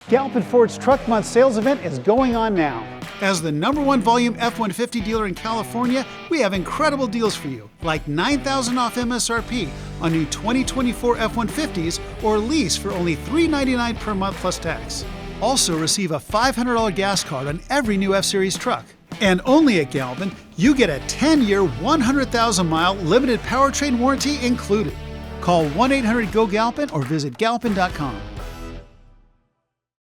Galpin Ford's Truck Month sales event is going on now. As the #1 volume F-150 dealer in California, we have incredible deals for you, like $9,000 off MSRP on new 2024 F-150s or lease for only $399 per month plus tax. Also receive a $500 gas card on every new F-Series truck. And only at Galpin, you get a 10-year, 100,000-mile limited powertrain warranty included. Call 1-800-GO-GALPIN or visit galpin.com.